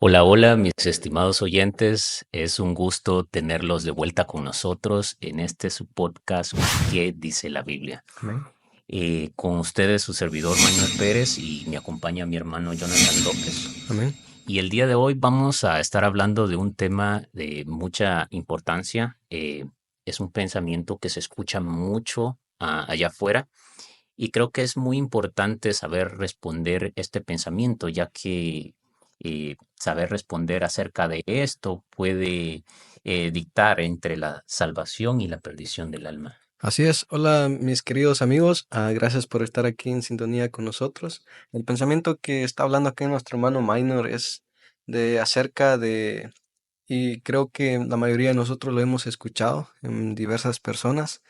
Hola, hola, mis estimados oyentes. Es un gusto tenerlos de vuelta con nosotros en este su podcast ¿Qué dice la Biblia? Amén. Con ustedes su servidor Manuel Pérez y me acompaña mi hermano Jonathan López. Amén. Y el día de hoy vamos a estar hablando de un tema de mucha importancia. Es un pensamiento que se escucha mucho allá afuera y creo que es muy importante saber responder este pensamiento, ya que saber responder acerca de esto puede dictar entre la salvación y la perdición del alma. Así es. Hola, mis queridos amigos. Gracias por estar aquí en sintonía con nosotros. El pensamiento que está hablando aquí nuestro hermano Minor es de acerca de, y creo que la mayoría de nosotros lo hemos escuchado en diversas personas,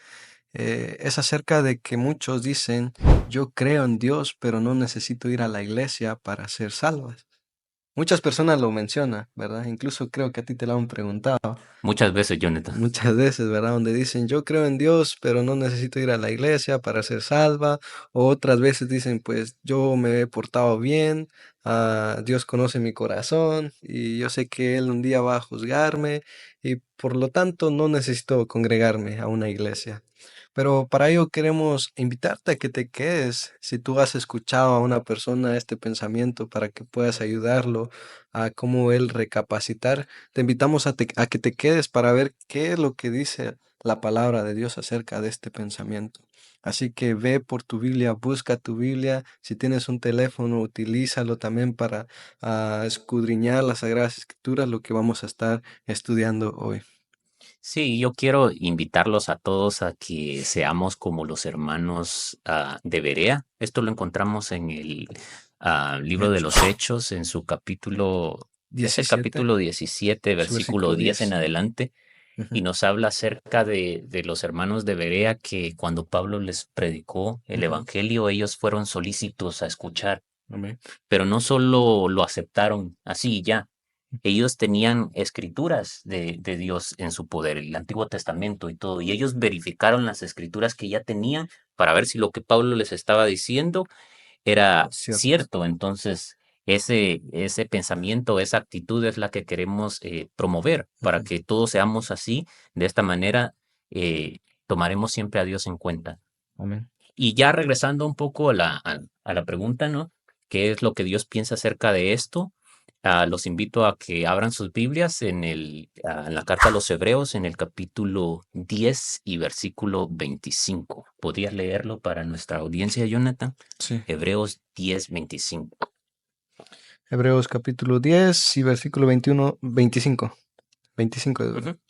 es acerca de que muchos dicen, yo creo en Dios, pero no necesito ir a la iglesia para ser salvos. Muchas personas lo mencionan, ¿verdad? Incluso creo que a ti te lo han preguntado. Muchas veces, Jonathan. Muchas veces, ¿verdad? Donde dicen, yo creo en Dios, pero no necesito ir a la iglesia para ser salva. O otras veces dicen, pues yo me he portado bien, Dios conoce mi corazón y yo sé que Él un día va a juzgarme y por lo tanto no necesito congregarme a una iglesia. Pero para ello queremos invitarte a que te quedes, si tú has escuchado a una persona este pensamiento, para que puedas ayudarlo a cómo él recapacitar. Te invitamos a que te quedes para ver qué es lo que dice la palabra de Dios acerca de este pensamiento. Así que ve por tu Biblia, busca tu Biblia. Si tienes un teléfono, utilízalo también para escudriñar las Sagradas Escrituras, lo que vamos a estar estudiando hoy. Sí, yo quiero invitarlos a todos a que seamos como los hermanos de Berea. Esto lo encontramos en el libro de los Hechos Hechos, en su capítulo, es el 17, capítulo 17, su versículo versículo 10 en 10. adelante, y Ujú, nos habla acerca de los hermanos de Berea que cuando Pablo les predicó el ujú. Evangelio, ellos fueron solícitos a escuchar, Amén. pero no solo lo aceptaron así y ya. Ellos tenían escrituras de Dios en su poder, el Antiguo Testamento y todo, y ellos verificaron las escrituras que ya tenían para ver si lo que Pablo les estaba diciendo era Cierto. cierto. Entonces, ese pensamiento, esa actitud es la que queremos promover para Ujú. que todos seamos así. De esta manera, tomaremos siempre a Dios en cuenta. Amén. Y ya regresando un poco a la pregunta, ¿no? ¿Qué es lo que Dios piensa acerca de esto? Los invito a que abran sus Biblias en la carta a los Hebreos, en el capítulo 10 y versículo 25. ¿Podrías leerlo para nuestra audiencia, Jonathan? Sí. Hebreos 10:25. Hebreos capítulo 10 y versículo 21, 25. 25 es verdad. Ujú.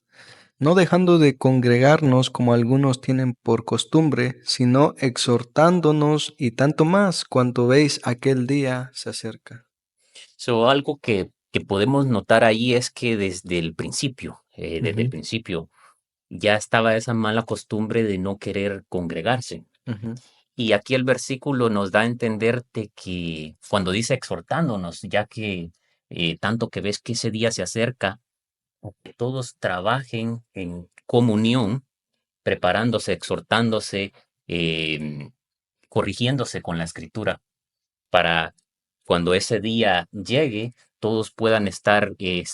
No dejando de congregarnos como algunos tienen por costumbre, sino exhortándonos y tanto más cuanto veis aquel día se acerca. So, algo que podemos notar ahí es que desde el Ujú, principio, ya estaba esa mala costumbre de no querer congregarse. ujú. Y aquí el versículo nos da a entender de que cuando dice exhortándonos, ya que tanto que ves que ese día se acerca, que todos trabajen en comunión, preparándose, exhortándose, em, corrigiéndose con la escritura, para cuando ese día llegue, todos puedan estar y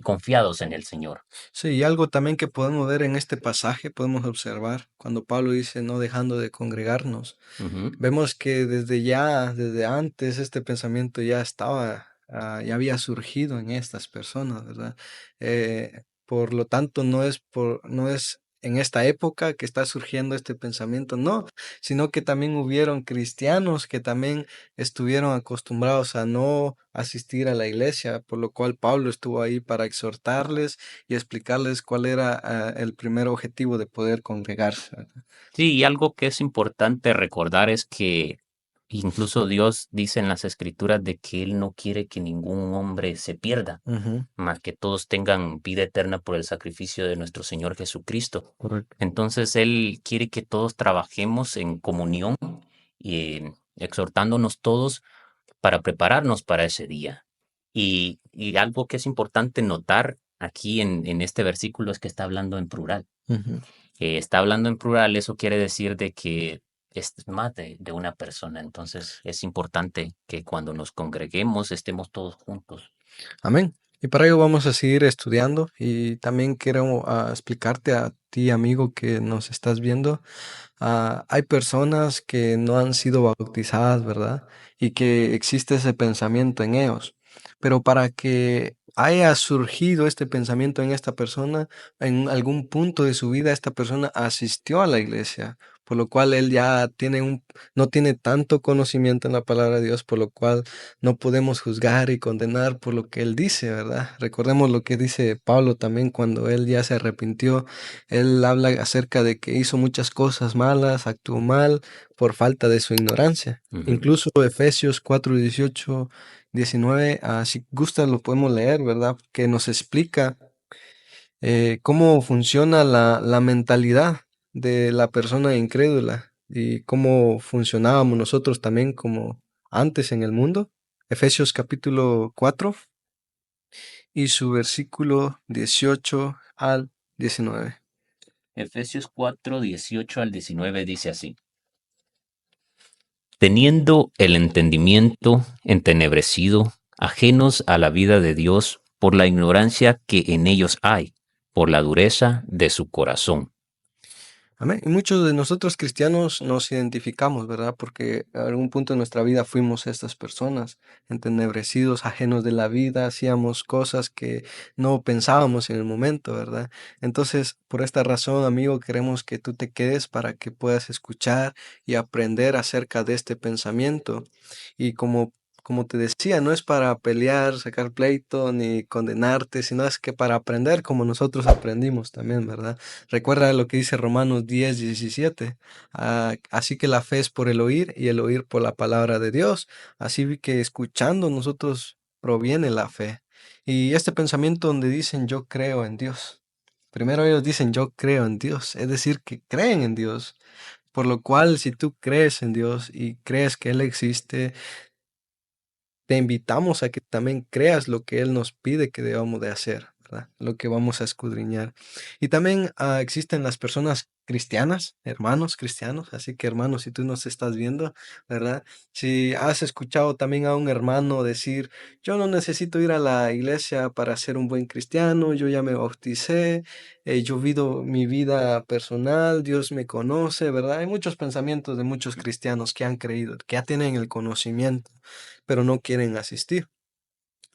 confiados en el Señor. Sí, y algo también que podemos ver en este pasaje, podemos observar cuando Pablo dice no dejando de congregarnos. Ujú. Vemos que desde antes, este pensamiento ya estaba, ya había surgido en estas personas, ¿verdad? Por lo tanto, no es en esta época que está surgiendo este pensamiento, no, sino que también hubieron cristianos que también estuvieron acostumbrados a no asistir a la iglesia, por lo cual Pablo estuvo ahí para exhortarles y explicarles cuál era, el primer objetivo de poder congregarse, ¿verdad? Sí, y algo que es importante recordar es que incluso Dios dice en las Escrituras de que Él no quiere que ningún hombre se pierda, Ujú, mas que todos tengan vida eterna por el sacrificio de nuestro Señor Jesucristo. correcto. Entonces Él quiere que todos trabajemos en comunión y exhortándonos todos para prepararnos para ese día. Y algo que es importante notar aquí en este versículo es que está hablando en plural. Ujú. Está hablando en plural, eso quiere decir de que es más de una persona. Entonces es importante que cuando nos congreguemos estemos todos juntos. Amén. Y para ello vamos a seguir estudiando y también quiero explicarte a ti, amigo, que nos estás viendo. Hay personas que no han sido bautizadas, ¿verdad? Y que existe ese pensamiento en ellos. Pero para que haya surgido este pensamiento en esta persona, en algún punto de su vida, esta persona asistió a la iglesia, por lo cual él ya no tiene tanto conocimiento en la palabra de Dios, por lo cual no podemos juzgar y condenar por lo que él dice, ¿verdad? Recordemos lo que dice Pablo también cuando él ya se arrepintió. Él habla acerca de que hizo muchas cosas malas, actuó mal por falta de su ignorancia. Ujú. Incluso Efesios 4:18, 19, si gusta lo podemos leer, ¿verdad? Que nos explica cómo funciona la mentalidad de la persona incrédula y cómo funcionábamos nosotros también como antes en el mundo. Efesios capítulo 4 y su versículo 18 al 19. Efesios 4, 18 al 19 dice así: teniendo el entendimiento entenebrecido, ajenos a la vida de Dios por la ignorancia que en ellos hay, por la dureza de su corazón. Amén. Y muchos de nosotros cristianos nos identificamos, ¿verdad? Porque a algún punto de nuestra vida fuimos estas personas, entenebrecidos, ajenos de la vida, hacíamos cosas que no pensábamos en el momento, ¿verdad? Entonces, por esta razón, amigo, queremos que tú te quedes para que puedas escuchar y aprender acerca de este pensamiento. Y como te decía, no es para pelear, sacar pleito, ni condenarte, sino es que para aprender como nosotros aprendimos también, ¿verdad? Recuerda lo que dice Romanos 10:17. Así que la fe es por el oír y el oír por la palabra de Dios. Así que escuchando nosotros proviene la fe. Y este pensamiento donde dicen yo creo en Dios. Primero ellos dicen yo creo en Dios, es decir, que creen en Dios. Por lo cual, si tú crees en Dios y crees que Él existe, te invitamos a que también creas lo que Él nos pide que debamos de hacer, ¿verdad? Lo que vamos a escudriñar. Y también existen las personas cristianas, hermanos cristianos, así que hermanos, si tú nos estás viendo, ¿verdad? Si has escuchado también a un hermano decir, yo no necesito ir a la iglesia para ser un buen cristiano, yo ya me bauticé, yo vivo mi vida personal, Dios me conoce, ¿verdad? Hay muchos pensamientos de muchos cristianos que han creído, que ya tienen el conocimiento pero no quieren asistir.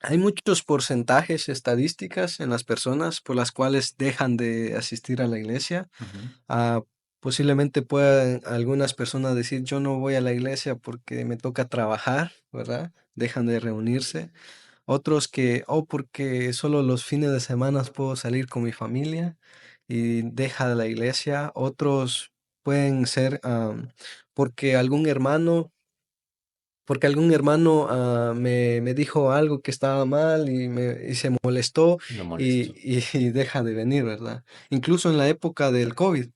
Hay muchos porcentajes, estadísticas en las personas por las cuales dejan de asistir a la iglesia. Ujú. Ah, Posiblemente puedan algunas personas decir, yo no voy a la iglesia porque me toca trabajar, ¿verdad? Dejan de reunirse. Otros que, porque solo los fines de semana puedo salir con mi familia y deja de la iglesia. Otros pueden ser porque algún hermano me dijo algo que estaba mal y se molestó Lo y, molesto. y deja de venir, ¿verdad? Incluso en la época del COVID,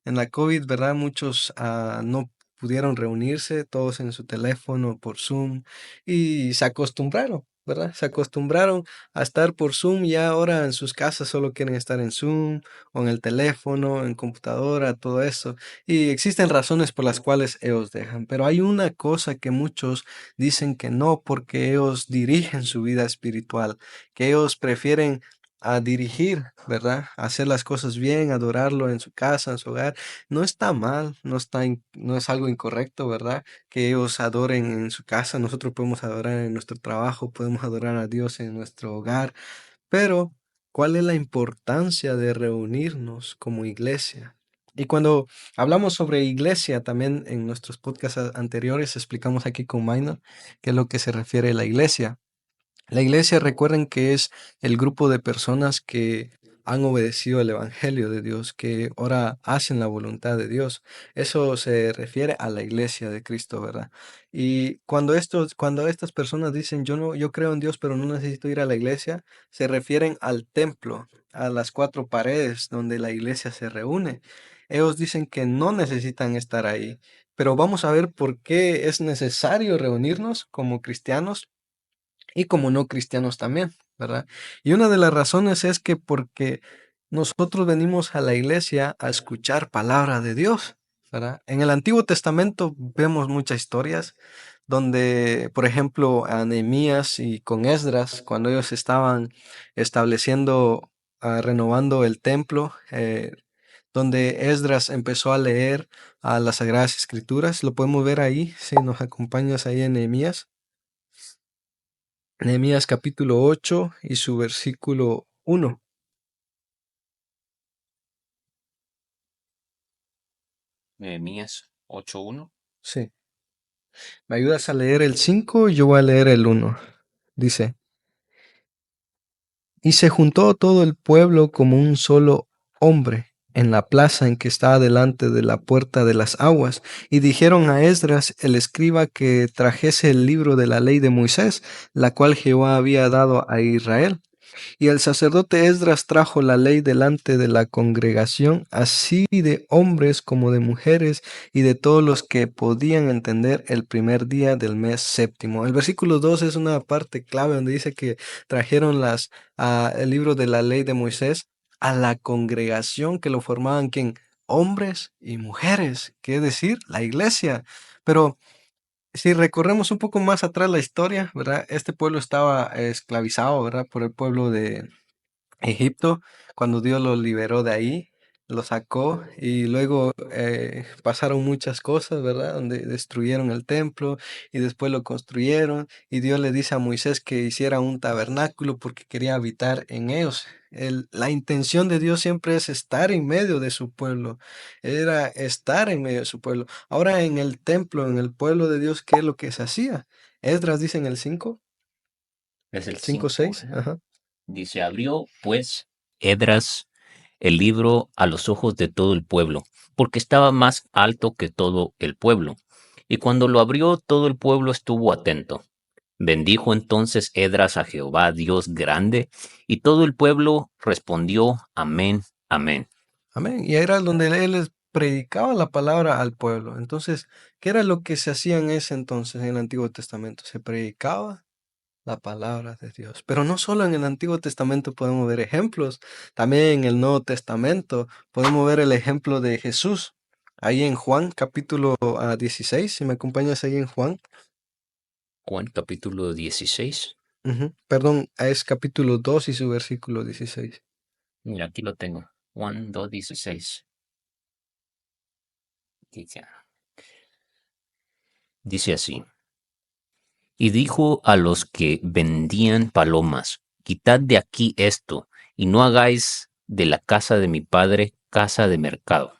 en la COVID, ¿verdad? Muchos no pudieron reunirse, todos en su teléfono por Zoom y se acostumbraron, ¿verdad? Se acostumbraron a estar por Zoom y ahora en sus casas solo quieren estar en Zoom o en el teléfono, en computadora, todo eso. Y existen razones por las cuales ellos dejan, pero hay una cosa que muchos dicen que no porque ellos dirigen su vida espiritual, que ellos prefieren dirigir, ¿verdad? Hacer las cosas bien, adorarlo en su casa, en su hogar. No está mal, no es algo incorrecto, ¿verdad? Que ellos adoren en su casa, nosotros podemos adorar en nuestro trabajo, podemos adorar a Dios en nuestro hogar, pero ¿cuál es la importancia de reunirnos como iglesia? Y cuando hablamos sobre iglesia, también en nuestros podcasts anteriores explicamos aquí con Minor qué es lo que se refiere a la iglesia. La iglesia, recuerden que es el grupo de personas que han obedecido el Evangelio de Dios, que ahora hacen la voluntad de Dios. Eso se refiere a la iglesia de Cristo, ¿verdad? Y cuando estas personas dicen yo no, yo creo en Dios, pero no necesito ir a la iglesia, se refieren al templo, a las cuatro paredes donde la iglesia se reúne. Ellos dicen que no necesitan estar ahí, pero vamos a ver por qué es necesario reunirnos como cristianos y como no cristianos también, ¿verdad? Y una de las razones es que porque nosotros venimos a la iglesia a escuchar palabra de Dios, ¿verdad? En el Antiguo Testamento vemos muchas historias donde, por ejemplo, a Nehemías y con Esdras, cuando ellos estaban estableciendo, renovando el templo, donde Esdras empezó a leer a las Sagradas Escrituras, lo podemos ver ahí, si nos acompañas ahí en Nehemías. Nehemías capítulo 8 y su versículo 1. Nehemías 8:1. Sí. ¿Me ayudas a leer el 5? Yo voy a leer el 1. Dice, y se juntó todo el pueblo como un solo hombre en la plaza en que estaba delante de la puerta de las aguas, y dijeron a Esdras el escriba que trajese el libro de la ley de Moisés, la cual Jehová había dado a Israel. Y el sacerdote Esdras trajo la ley delante de la congregación, así de hombres como de mujeres, y de todos los que podían entender el primer día del mes séptimo. El versículo 2 es una parte clave donde dice que trajeron el libro de la ley de Moisés a la congregación que lo formaban, ¿quién? Hombres y mujeres, que es decir, la iglesia. Pero si recorremos un poco más atrás la historia, ¿verdad? Este pueblo estaba esclavizado, ¿verdad? Por el pueblo de Egipto, cuando Dios los liberó de ahí, los sacó y luego pasaron muchas cosas, ¿verdad? Donde destruyeron el templo y después lo construyeron y Dios le dice a Moisés que hiciera un tabernáculo porque quería habitar en ellos. La intención de Dios siempre es estar en medio de su pueblo, era estar en medio de su pueblo. Ahora en el templo, en el pueblo de Dios, ¿qué es lo que se hacía? Esdras dice en el 5, Es el 5, 5, 6, ¿verdad? ajá. Dice, abrió pues Edras el libro a los ojos de todo el pueblo, porque estaba más alto que todo el pueblo. Y cuando lo abrió, todo el pueblo estuvo atento. Bendijo entonces Edras a Jehová, Dios grande, y todo el pueblo respondió, amén, amén. Amén. Y era donde él les predicaba la palabra al pueblo. Entonces, ¿qué era lo que se hacía en ese entonces en el Antiguo Testamento? Se predicaba la palabra de Dios. Pero no solo en el Antiguo Testamento podemos ver ejemplos, también en el Nuevo Testamento podemos ver el ejemplo de Jesús. Ahí en Juan capítulo 16, si me acompañas ahí en Juan. Juan capítulo 16. Perdón, es capítulo 2 y su versículo 16. Mira, aquí lo tengo. Juan 2:16. Dice, dice así. Y dijo a los que vendían palomas, quitad de aquí esto, y no hagáis de la casa de mi padre casa de mercado.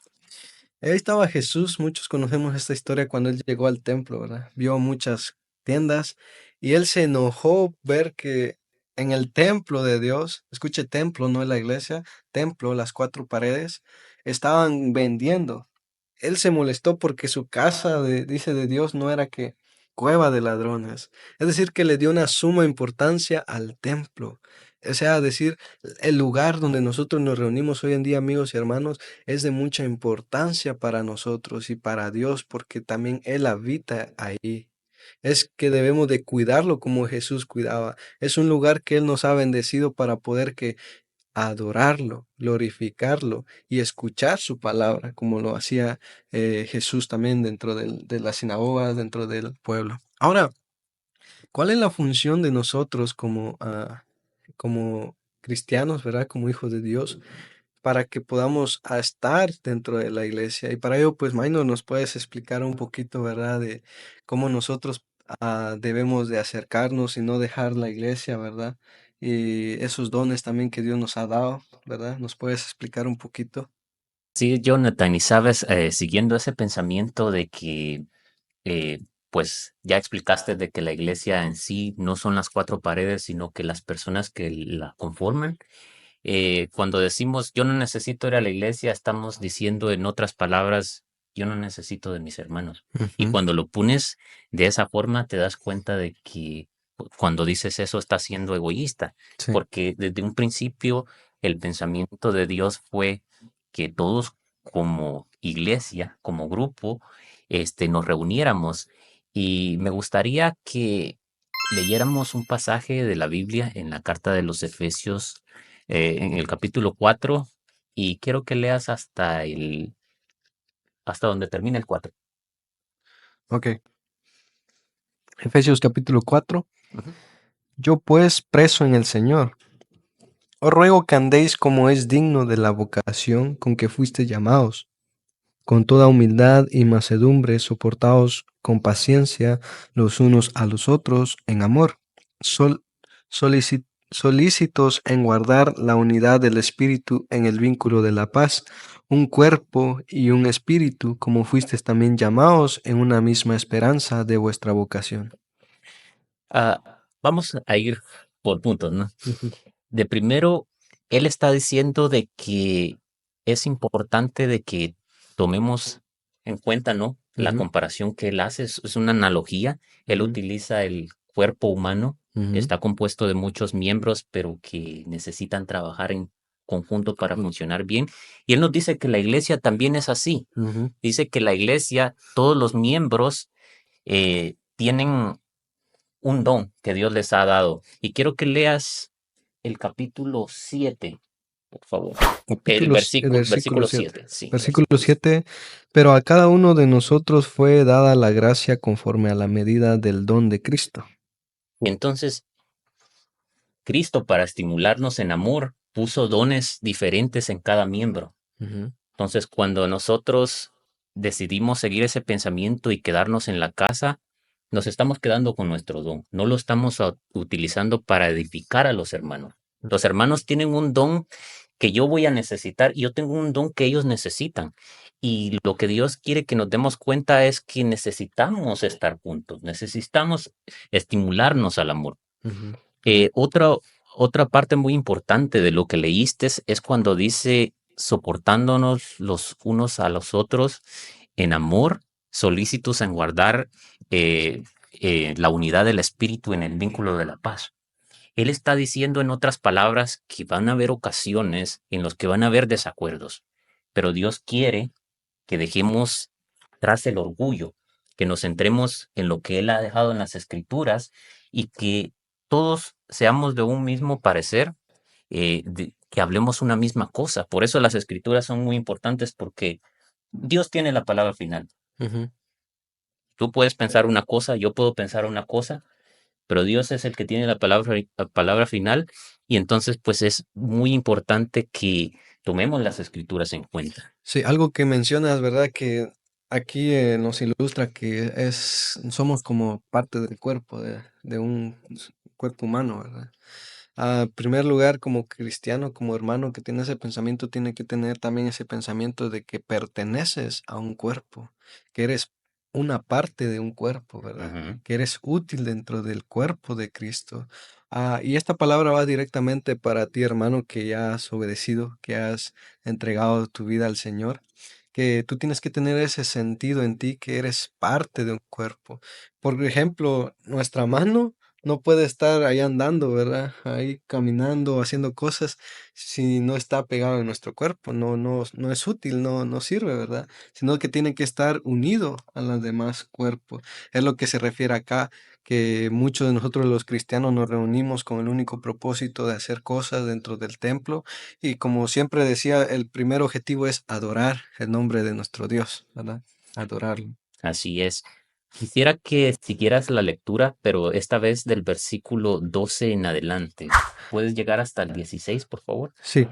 Ahí estaba Jesús, muchos conocemos esta historia cuando él llegó al templo, ¿verdad? Vio muchas tiendas y él se enojó ver que en el templo de Dios, escuche templo, no en la iglesia, templo, las cuatro paredes, estaban vendiendo. Él se molestó porque su casa, dice de Dios, no era que cueva de ladrones. Es decir, que le dio una suma importancia al templo. O sea, decir, el lugar donde nosotros nos reunimos hoy en día, amigos y hermanos, es de mucha importancia para nosotros y para Dios, porque también Él habita ahí. Es que debemos de cuidarlo como Jesús cuidaba. Es un lugar que Él nos ha bendecido para poder que adorarlo, glorificarlo y escuchar su palabra, como lo hacía Jesús también dentro de la sinagoga, dentro del pueblo. Ahora, ¿cuál es la función de nosotros como cristianos, ¿verdad? Como hijos de Dios, para que podamos estar dentro de la iglesia? Y para ello, pues, Maino, nos puedes explicar un poquito, ¿verdad? De cómo nosotros debemos de acercarnos y no dejar la iglesia, ¿verdad? Y esos dones también que Dios nos ha dado, ¿verdad? ¿Nos puedes explicar un poquito? Sí, Jonathan, y sabes, siguiendo ese pensamiento de que, eh, pues ya explicaste de que la iglesia en sí no son las cuatro paredes, sino que las personas que la conforman. Cuando decimos yo no necesito ir a la iglesia, estamos diciendo en otras palabras, yo no necesito de mis hermanos. Y Ujú. cuando lo pones de esa forma, te das cuenta de que cuando dices eso estás siendo egoísta, Sí, porque desde un principio el pensamiento de Dios fue que todos como iglesia, como grupo, nos reuniéramos. Y me gustaría que leyéramos un pasaje de la Biblia en la carta de los Efesios, en el capítulo 4, y quiero que leas hasta el hasta donde termina el 4. Ok. Efesios capítulo 4. Ujú. Yo pues, preso en el Señor, os ruego que andéis como es digno de la vocación con que fuiste llamados, con toda humildad y mansedumbre, soportaos con paciencia los unos a los otros en amor, sol- solícitos en guardar la unidad del Espíritu en el vínculo de la paz, un cuerpo y un espíritu, como fuisteis también llamados en una misma esperanza de vuestra vocación. Vamos a ir por puntos, ¿no? Ujú, De primero, él está diciendo de que es importante de que tomemos en cuenta, ¿no? La ujú, comparación que él hace es una analogía. Él ujú, utiliza el cuerpo humano, ujú, está compuesto de muchos miembros, pero que necesitan trabajar en conjunto para funcionar bien. Y él nos dice que la iglesia también es así. ujú. Dice que la iglesia, todos los miembros tienen un don que Dios les ha dado. Y quiero que leas el capítulo 7, por favor. El El versículo, versículo versículo 7. 7, sí, Versículo versículo 7. 7. Pero a cada uno de nosotros fue dada la gracia conforme a la medida del don de Cristo. Y entonces, Cristo, para estimularnos en amor, puso dones diferentes en cada miembro. Ujú, Entonces, cuando nosotros decidimos seguir ese pensamiento y quedarnos en la casa, nos estamos quedando con nuestro don. No lo estamos utilizando para edificar a los hermanos. Los hermanos tienen un don que yo voy a necesitar y yo tengo un don que ellos necesitan. Y lo que Dios quiere que nos demos cuenta es que necesitamos estar juntos, necesitamos estimularnos al amor. ujú, Eh, otra, otra parte muy importante de lo que leíste es cuando dice soportándonos los unos a los otros en amor, solícitos en guardar la unidad del espíritu en el vínculo de la paz. Él está diciendo en otras palabras que van a haber ocasiones en las que van a haber desacuerdos, pero Dios quiere que dejemos tras el orgullo, que nos centremos en lo que Él ha dejado en las escrituras y que todos seamos de un mismo parecer, que hablemos una misma cosa. Por eso las escrituras son muy importantes porque Dios tiene la palabra final. ujú. Tú puedes pensar una cosa, yo puedo pensar una cosa, pero Dios es el que tiene la palabra final y entonces pues es muy importante que tomemos las escrituras en cuenta. Sí, algo que mencionas, ¿verdad? Que aquí nos ilustra que somos como parte del cuerpo, de un cuerpo humano, ¿verdad? En primer lugar, como cristiano, como hermano que tiene ese pensamiento, tiene que tener también ese pensamiento de que perteneces a un cuerpo, que eres una parte de un cuerpo, ¿verdad? Ujú. Que eres útil dentro del cuerpo de Cristo. Y esta palabra va directamente para ti, hermano, que ya has obedecido, que has entregado tu vida al Señor, que tú tienes que tener ese sentido en ti, que eres parte de un cuerpo. Por ejemplo, nuestra mano no puede estar ahí andando, ¿verdad? Ahí caminando, haciendo cosas, si no está pegado en nuestro cuerpo, no es útil, no sirve, ¿verdad? Sino que tiene que estar unido a los demás cuerpos. Es lo que se refiere acá, que muchos de nosotros los cristianos nos reunimos con el único propósito de hacer cosas dentro del templo y como siempre decía, el primer objetivo es adorar el nombre de nuestro Dios, ¿verdad? Adorarlo. Así es. Quisiera que siguieras la lectura, pero esta vez del versículo 12 en adelante. ¿Puedes llegar hasta el 16, por favor? Sí,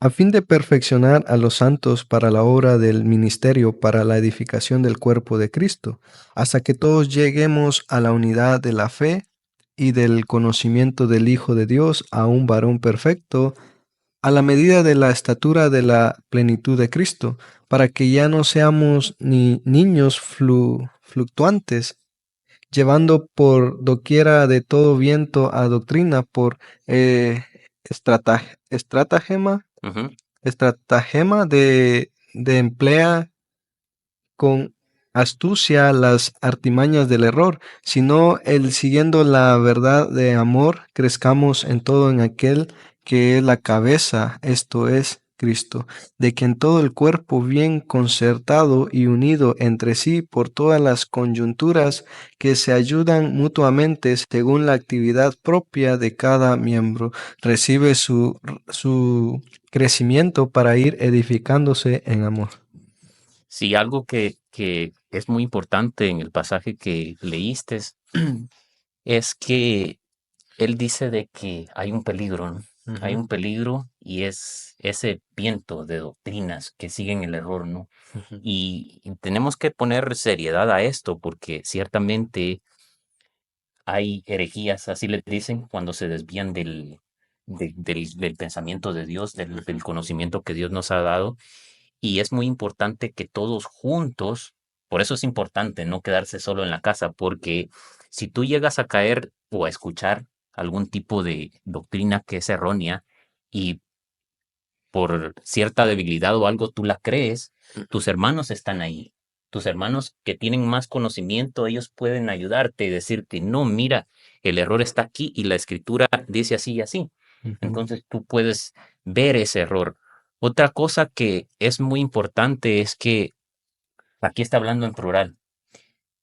a fin de perfeccionar a los santos para la obra del ministerio, para la edificación del cuerpo de Cristo, hasta que todos lleguemos a la unidad de la fe y del conocimiento del Hijo de Dios, a un varón perfecto, a la medida de la estatura de la plenitud de Cristo, para que ya no seamos ni niños fluctuantes, llevando por doquiera de todo viento a doctrina, por eh, estratagema Ujú. estratagema de emplea con astucia las artimañas del error, sino el siguiendo la verdad de amor, crezcamos en todo en aquel que es la cabeza, esto es Cristo, de quien todo el cuerpo bien concertado y unido entre sí por todas las coyunturas que se ayudan mutuamente según la actividad propia de cada miembro, recibe su crecimiento para ir edificándose en amor. Sí, algo que es muy importante en el pasaje que leíste es que él dice de que hay un peligro, ¿no? Hay Ujú, un peligro y es ese viento de doctrinas que siguen el error, ¿no? ujú, Y tenemos que poner seriedad a esto porque ciertamente hay herejías, así le dicen, cuando se desvían del pensamiento de Dios, del ujú. conocimiento que Dios nos ha dado. Y es muy importante que todos juntos, por eso es importante no quedarse solo en la casa, porque si tú llegas a caer o a escuchar algún tipo de doctrina que es errónea y por cierta debilidad o algo tú la crees, tus hermanos están ahí. Tus hermanos que tienen más conocimiento, ellos pueden ayudarte y decirte, no, mira, el error está aquí y la escritura dice así y así. Ujú, Entonces tú puedes ver ese error. Otra cosa que es muy importante es que aquí está hablando en plural.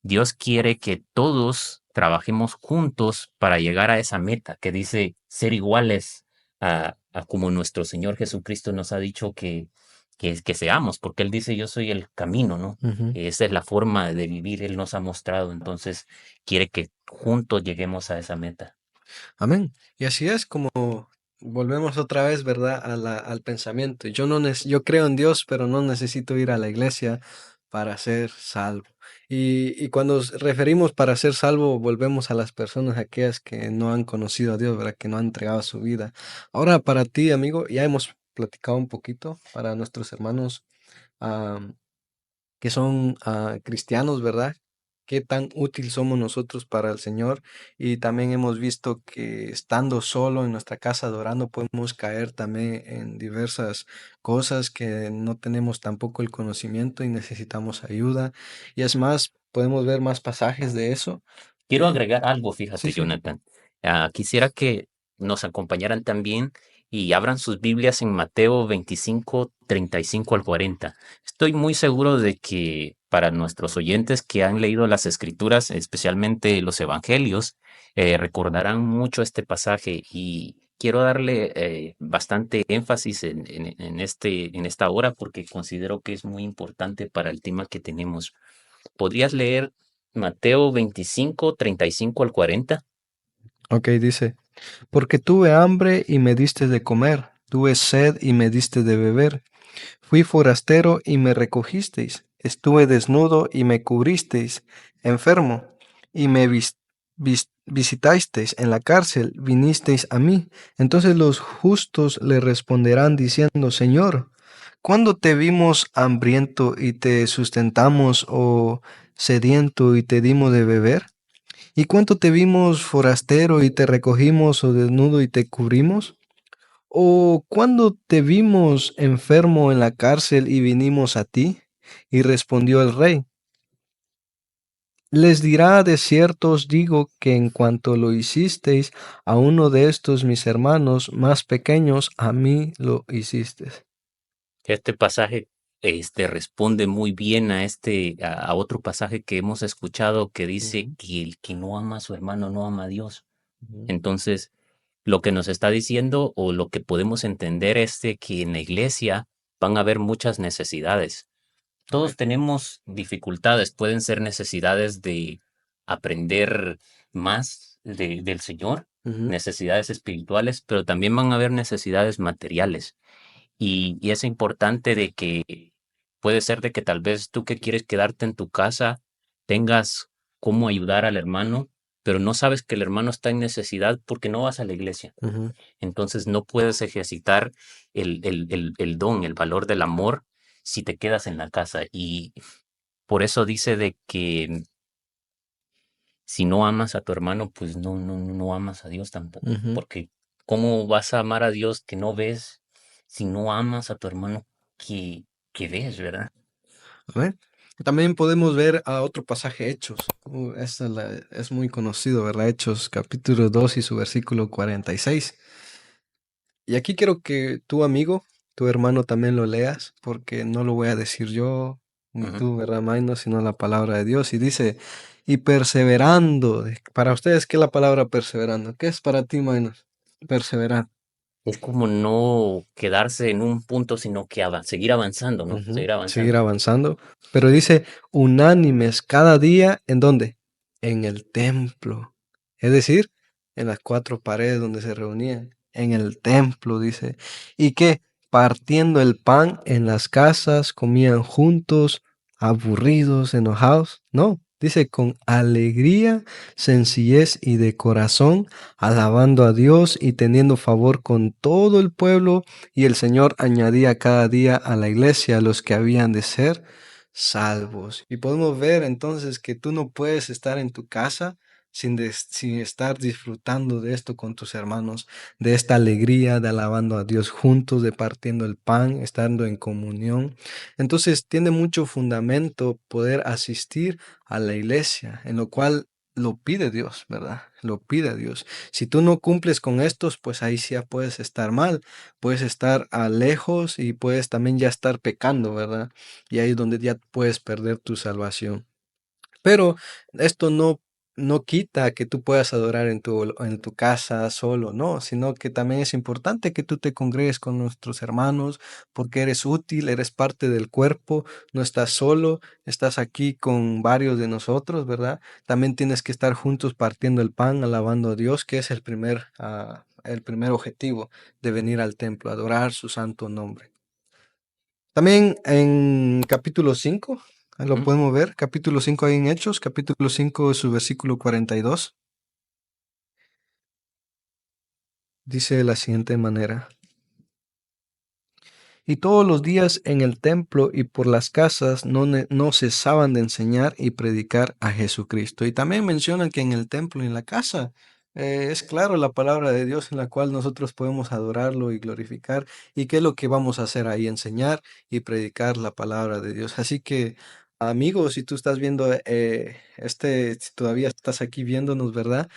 Dios quiere que todos trabajemos juntos para llegar a esa meta que dice ser iguales a como nuestro Señor Jesucristo nos ha dicho que seamos, porque Él dice, yo soy el camino, ¿no? ujú. Esa es la forma de vivir, Él nos ha mostrado, entonces quiere que juntos lleguemos a esa meta. Amén. Y así es como volvemos otra vez, ¿verdad? Al pensamiento. Yo creo en Dios, pero no necesito ir a la iglesia para ser salvo. Y cuando nos referimos para ser salvo, volvemos a las personas aquellas que no han conocido a Dios, ¿verdad? Que no han entregado su vida. Ahora, para ti, amigo, ya hemos platicado un poquito para nuestros hermanos que son cristianos, ¿verdad? Qué tan útil somos nosotros para el Señor. Y también hemos visto que estando solo en nuestra casa adorando, podemos caer también en diversas cosas que no tenemos tampoco el conocimiento y necesitamos ayuda. Y es más, podemos ver más pasajes de eso. Quiero Eh, agregar algo, sí, fíjate, sí. Jonathan. Quisiera que nos acompañaran también y abran sus Biblias en Mateo 25, 35 al 40. Estoy muy seguro de que para nuestros oyentes que han leído las Escrituras, especialmente los Evangelios, recordarán mucho este pasaje y quiero darle bastante énfasis en esta hora porque considero que es muy importante para el tema que tenemos. ¿Podrías leer Mateo 25, 35 al 40? Ok, dice. Porque tuve hambre y me diste de comer, tuve sed y me diste de beber. Fui forastero y me recogisteis, estuve desnudo y me cubristeis, enfermo y me visitasteis en la cárcel, vinisteis a mí. Entonces los justos le responderán diciendo, Señor, ¿cuándo te vimos hambriento y te sustentamos o sediento y te dimos de beber? ¿Y cuánto te vimos forastero y te recogimos o desnudo y te cubrimos? ¿O cuando te vimos enfermo en la cárcel y vinimos a ti? Y respondió el rey, les dirá de cierto os digo que en cuanto lo hicisteis a uno de estos mis hermanos más pequeños, a mí lo hicisteis. Este pasaje responde muy bien a otro pasaje que hemos escuchado que dice Ujú, que el que no ama a su hermano no ama a Dios. ujú, Entonces, lo que nos está diciendo o lo que podemos entender es de que en la iglesia van a haber muchas necesidades. amén, Todos tenemos dificultades, pueden ser necesidades de aprender más del Señor, ujú, necesidades espirituales, pero también van a haber necesidades materiales. Y es importante de que puede ser de que tal vez tú que quieres quedarte en tu casa tengas cómo ayudar al hermano, pero no sabes que el hermano está en necesidad porque no vas a la iglesia. ujú, Entonces no puedes ejercitar el don, el valor del amor si te quedas en la casa. Y por eso dice de que si no amas a tu hermano, pues no amas a Dios tampoco. ujú, Porque ¿cómo vas a amar a Dios que no ves si no amas a tu hermano que ves, ¿verdad? amén. También podemos ver a otro pasaje, Hechos. Es muy conocido, ¿verdad? Hechos capítulo 2 y su versículo 46. Y aquí quiero que tu amigo, tu hermano también lo leas, porque no lo voy a decir yo, ni Ujú. tú, ¿verdad, Maino? Sino la palabra de Dios. Y dice, y perseverando. Para ustedes, ¿qué es la palabra perseverando? ¿Qué es para ti, Maino? Perseverar. Es como no quedarse en un punto, sino que seguir avanzando, ¿no? Ujú, Seguir seguir avanzando. avanzando. Pero dice, unánimes cada día, ¿en dónde? En el templo. Es decir, en las cuatro paredes donde se reunían. En el templo, dice. Y que partiendo el pan en las casas, comían juntos, aburridos, enojados. No, dice con alegría, sencillez y de corazón, alabando a Dios y teniendo favor con todo el pueblo, y el Señor añadía cada día a la iglesia a los que habían de ser salvos. Y podemos ver entonces que tú no puedes estar en tu casa sin estar disfrutando de esto con tus hermanos, de esta alegría, de alabando a Dios juntos, de partiendo el pan, estando en comunión. Entonces tiene mucho fundamento poder asistir a la iglesia, en lo cual lo pide Dios, ¿verdad? Lo pide Dios. Si tú no cumples con estos, pues ahí sí ya puedes estar mal, puedes estar lejos y puedes también ya estar pecando, ¿verdad? Y ahí es donde ya puedes perder tu salvación. Pero esto no quita que tú puedas adorar en tu casa solo, no, sino que también es importante que tú te congregues con nuestros hermanos porque eres útil, eres parte del cuerpo, no estás solo, estás aquí con varios de nosotros, ¿verdad? También tienes que estar juntos partiendo el pan, alabando a Dios, que es el primer objetivo de venir al templo, adorar su santo nombre. También en capítulo 5 lo ¿Mm? podemos ver, capítulo 5 ahí en Hechos, capítulo 5 su versículo 42 dice de la siguiente manera. Y todos los días en el templo y por las casas no cesaban de enseñar y predicar a Jesucristo. Y también mencionan que en el templo y en la casa es claro la palabra de Dios en la cual nosotros podemos adorarlo y glorificar. ¿Y qué es lo que vamos a hacer ahí? Enseñar y predicar la palabra de Dios. Así que, amigos, si tú estás viendo si todavía estás aquí viéndonos, ¿verdad?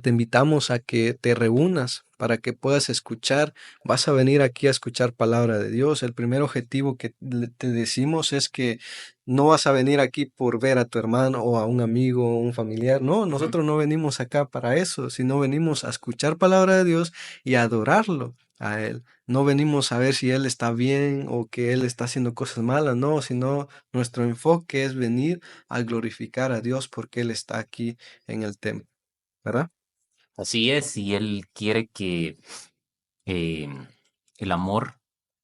Te invitamos a que te reúnas para que puedas escuchar. Vas a venir aquí a escuchar palabra de Dios. El primer objetivo que te decimos es que no vas a venir aquí por ver a tu hermano o a un amigo o un familiar. No, Ujú. nosotros no venimos acá para eso, sino venimos a escuchar palabra de Dios y a adorarlo a Él. No venimos a ver si Él está bien o que Él está haciendo cosas malas, no, sino nuestro enfoque es venir a glorificar a Dios porque Él está aquí en el templo, ¿verdad? Así es, y Él quiere que em, el amor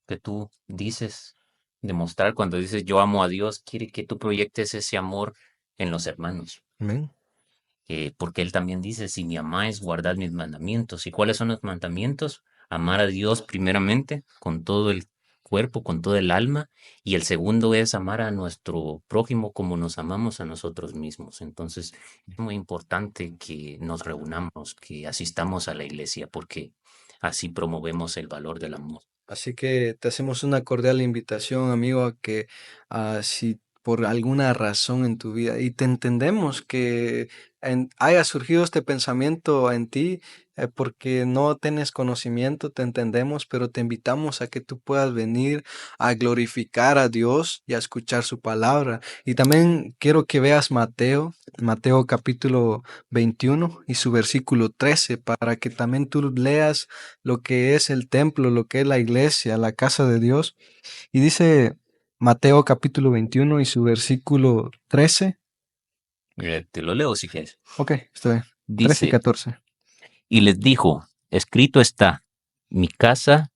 que tú dices, demostrar cuando dices yo amo a Dios, quiere que tú proyectes ese amor en los hermanos. Amén. Porque Él también dice, si me amáis, guardad mis mandamientos. ¿Y cuáles son los mandamientos? Amar a Dios primeramente, con todo el cuerpo, con todo el alma, y el segundo es amar a nuestro prójimo como nos amamos a nosotros mismos. Entonces, es muy importante que nos reunamos, que asistamos a la iglesia, porque así promovemos el valor del amor. Así que te hacemos una cordial invitación, amigo, a que si por alguna razón en tu vida, y te entendemos que haya surgido este pensamiento en ti, porque no tienes conocimiento, te entendemos, pero te invitamos a que tú puedas venir a glorificar a Dios y a escuchar su palabra. Y también quiero que veas Mateo capítulo 21 y su versículo 13, para que también tú leas lo que es el templo, lo que es la iglesia, la casa de Dios. Y dice Mateo capítulo 21 y su versículo 13. Te lo leo si quieres. Ok, está bien. 13 y Dice, 14. y les dijo, escrito está, mi casa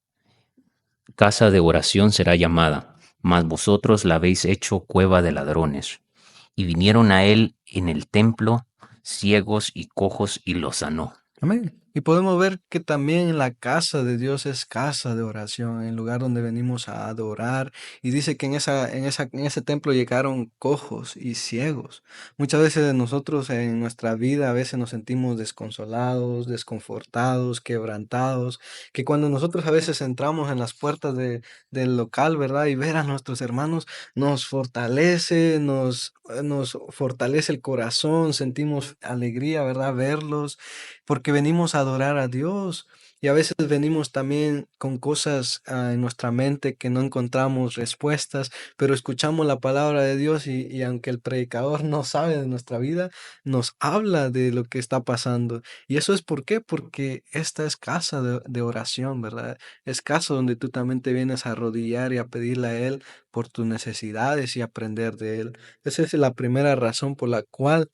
casa de oración será llamada, mas vosotros la habéis hecho cueva de ladrones. Y vinieron a él en el templo ciegos y cojos y los sanó. Amén. Y podemos ver que también la casa de Dios es casa de oración, el lugar donde venimos a adorar. Y dice que en ese templo llegaron cojos y ciegos. Muchas veces nosotros en nuestra vida a veces nos sentimos desconsolados, desconfortados, quebrantados, que cuando nosotros a veces entramos en las puertas del local, ¿verdad? Y ver a nuestros hermanos nos fortalece, nos fortalece el corazón, sentimos alegría, ¿verdad? Verlos porque venimos a adorar a Dios. Y a veces venimos también con cosas en nuestra mente que no encontramos respuestas, pero escuchamos la palabra de Dios y aunque el predicador no sabe de nuestra vida, nos habla de lo que está pasando. ¿Y eso es por qué? Porque esta es casa de oración, ¿verdad? Es casa donde tú también te vienes a arrodillar y a pedirle a Él por tus necesidades y aprender de Él. Esa es la primera razón por la cual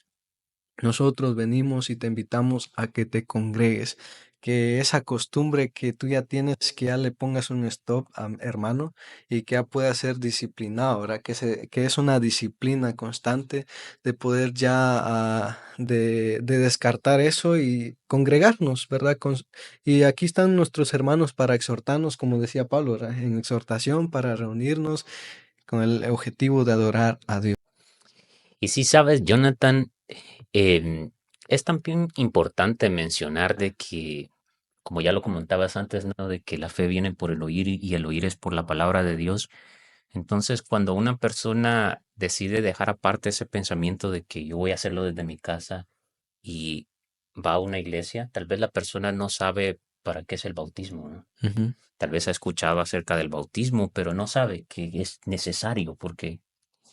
nosotros venimos y te invitamos a que te congregues, que esa costumbre que tú ya tienes, que ya le pongas un stop, hermano, y que ya pueda ser disciplinado, ¿verdad? Que es una disciplina constante de poder ya de descartar eso y congregarnos, ¿verdad? Y aquí están nuestros hermanos para exhortarnos, como decía Pablo, ¿verdad? En exhortación, para reunirnos con el objetivo de adorar a Dios. Y sí sabes, Jonathan, em, es también importante mencionar de que, como ya lo comentabas antes, ¿no? De que la fe viene por el oír y el oír es por la palabra de Dios. Entonces, cuando una persona decide dejar aparte ese pensamiento de que yo voy a hacerlo desde mi casa y va a una iglesia, tal vez la persona no sabe para qué es el bautismo, ¿no? Ujú, Tal vez ha escuchado acerca del bautismo, pero no sabe que es necesario porque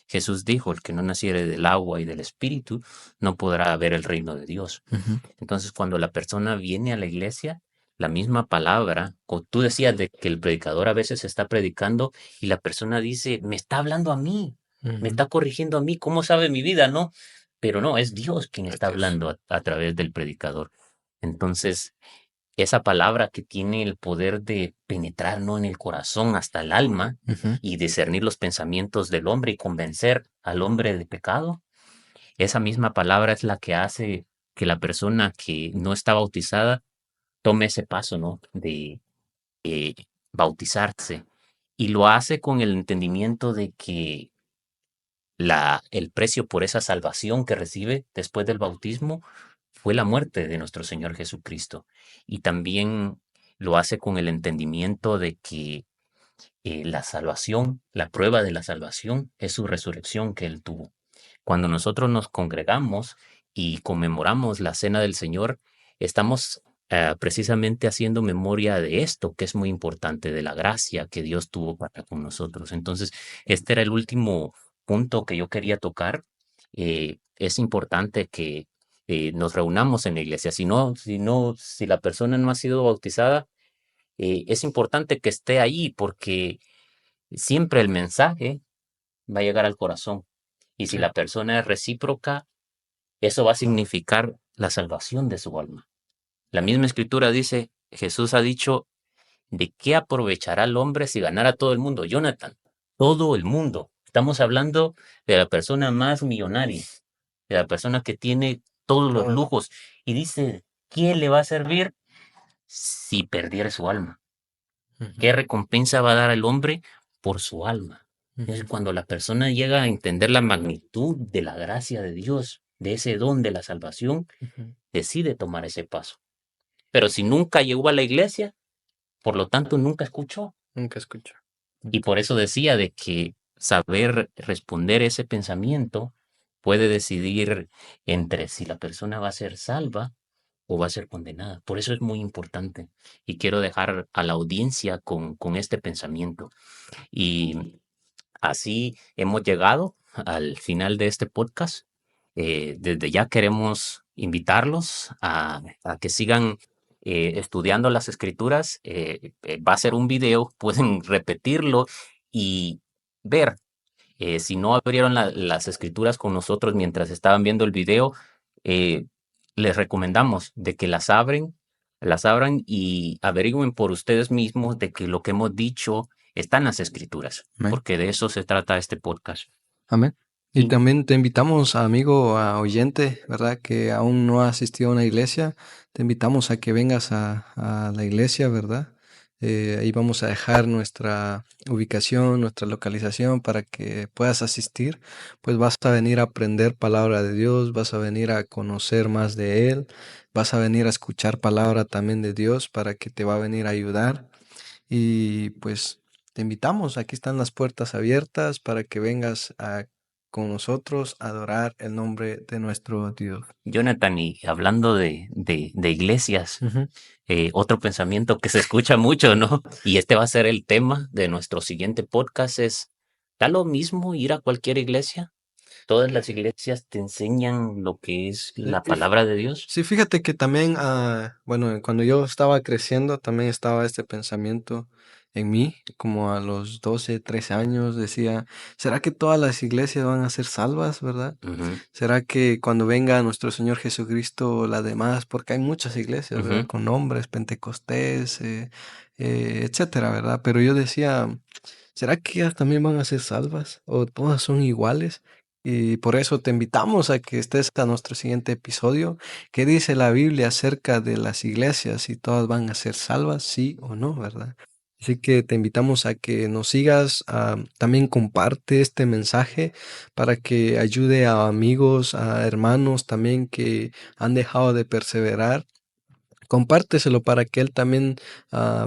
Jesús dijo, el que no naciere del agua y del espíritu no podrá ver el reino de Dios. ujú, Entonces, cuando la persona viene a la iglesia, la misma palabra, como tú decías de que el predicador a veces está predicando y la persona dice, me está hablando a mí, me ujú. está corrigiendo a mí, ¿cómo sabe mi vida? No, pero no, es Dios quien está Dios. hablando a través del predicador. Entonces, esa palabra que tiene el poder de penetrar, ¿no? En el corazón hasta el alma Ujú, y discernir los pensamientos del hombre y convencer al hombre de pecado, esa misma palabra es la que hace que la persona que no está bautizada tome ese paso, ¿no? De eh, bautizarse. Y lo hace con el entendimiento de que el precio por esa salvación que recibe después del bautismo fue la muerte de nuestro Señor Jesucristo. Y también lo hace con el entendimiento de que la salvación, la prueba de la salvación es su resurrección que Él tuvo. Cuando nosotros nos congregamos y conmemoramos la cena del Señor, estamos precisamente haciendo memoria de esto, que es muy importante, de la gracia que Dios tuvo para con nosotros. Entonces, este era el último punto que yo quería tocar. Es importante que nos reunamos en la iglesia. Si la persona no ha sido bautizada, es importante que esté ahí porque siempre el mensaje va a llegar al corazón. Y si sí, la persona es recíproca, eso va a significar la salvación de su alma. La misma escritura dice, Jesús ha dicho, ¿de qué aprovechará el hombre si ganara todo el mundo? Jonathan, todo el mundo. Estamos hablando de la persona más millonaria, de la persona que tiene todos los todo. lujos. Y dice, ¿qué le va a servir si perdiera su alma? Ujú, ¿Qué recompensa va a dar al hombre por su alma? Es ujú, cuando la persona llega a entender la magnitud de la gracia de Dios, de ese don de la salvación, ujú. decide tomar ese paso. Pero si nunca llegó a la iglesia, por lo tanto nunca escuchó. Nunca escucho. Y por eso decía de que saber responder ese pensamiento puede decidir entre si la persona va a ser salva o va a ser condenada. Por eso es muy importante. Y quiero dejar a la audiencia con este pensamiento. Y así hemos llegado al final de este podcast. Desde ya queremos invitarlos a que sigan estudiando las escrituras. Va a ser un video, pueden repetirlo y ver. Si no abrieron las escrituras con nosotros mientras estaban viendo el video, eh, les recomendamos de que las abran y averigüen por ustedes mismos de que lo que hemos dicho está en las escrituras, Amén. porque de eso se trata este podcast. Amén. Y Y también te invitamos, amigo, a oyente, ¿verdad? Que aún no ha asistido a una iglesia. Te invitamos a que vengas a la iglesia, ¿verdad? Ahí vamos a dejar nuestra ubicación, nuestra localización para que puedas asistir. Pues vas a venir a aprender palabra de Dios, vas a venir a conocer más de Él, vas a venir a escuchar palabra también de Dios para que te va a venir a ayudar. Y pues te invitamos, aquí están las puertas abiertas para que vengas con nosotros adorar el nombre de nuestro Dios. Jonathan, y hablando de iglesias, Ujú. otro pensamiento que se escucha mucho, ¿no? Y este va a ser el tema de nuestro siguiente podcast es, ¿da lo mismo ir a cualquier iglesia? ¿Todas las iglesias te enseñan lo que es Eh, la y f- palabra de Dios? Sí, fíjate que también, bueno, cuando yo estaba creciendo, también estaba este pensamiento en mí, como a los 12, 13 años, decía, ¿será que todas las iglesias van a ser salvas, verdad? Ujú, ¿Será que cuando venga nuestro Señor Jesucristo, las demás, porque hay muchas iglesias, ¿verdad? ujú. Con nombres, Pentecostés, etcétera, ¿verdad? Pero yo decía, ¿será que ellas también van a ser salvas? ¿O todas son iguales? Y por eso te invitamos a que estés a nuestro siguiente episodio. ¿Qué dice la Biblia acerca de las iglesias? Si todas van a ser salvas, sí o no, ¿verdad? Así que te invitamos a que nos sigas, también comparte este mensaje para que ayude a amigos, a hermanos también que han dejado de perseverar. Compárteselo para que él también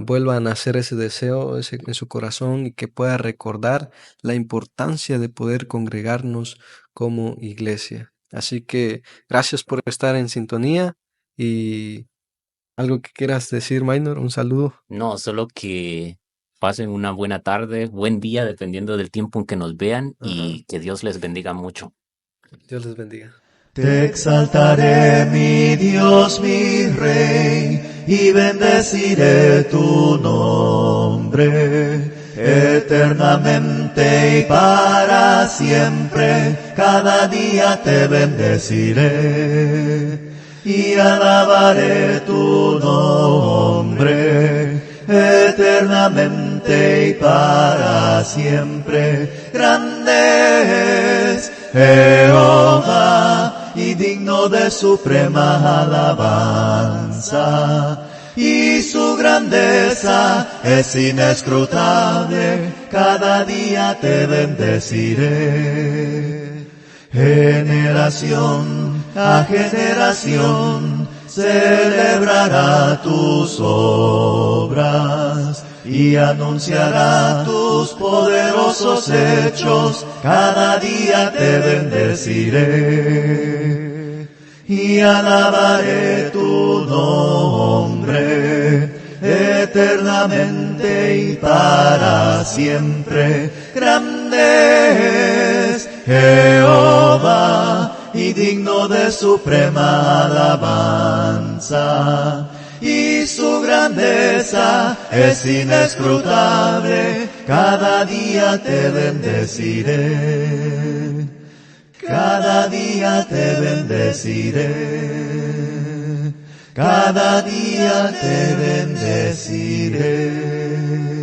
vuelva a nacer ese deseo en su corazón y que pueda recordar la importancia de poder congregarnos como iglesia. Así que gracias por estar en sintonía y algo que quieras decir, Minor, un saludo. No, solo que pasen una buena tarde, buen día, dependiendo del tiempo en que nos vean Ajá. y que Dios les bendiga mucho. Dios les bendiga. Te exaltaré, mi Dios, mi Rey, y bendeciré tu nombre. Eternamente y para siempre, cada día te bendeciré y alabaré tu nombre. Eternamente y para siempre, grande es Jehová y digno de suprema alabanza, y su grandeza es inescrutable, cada día te bendeciré. Generación a generación celebrará tus obras y anunciará tus poderosos hechos, cada día te bendeciré y alabaré tu nombre eternamente y para siempre. Grande es Jehová y digno de suprema alabanza, y su grandeza es inescrutable, cada día te bendeciré, cada día te bendeciré, cada día te bendeciré.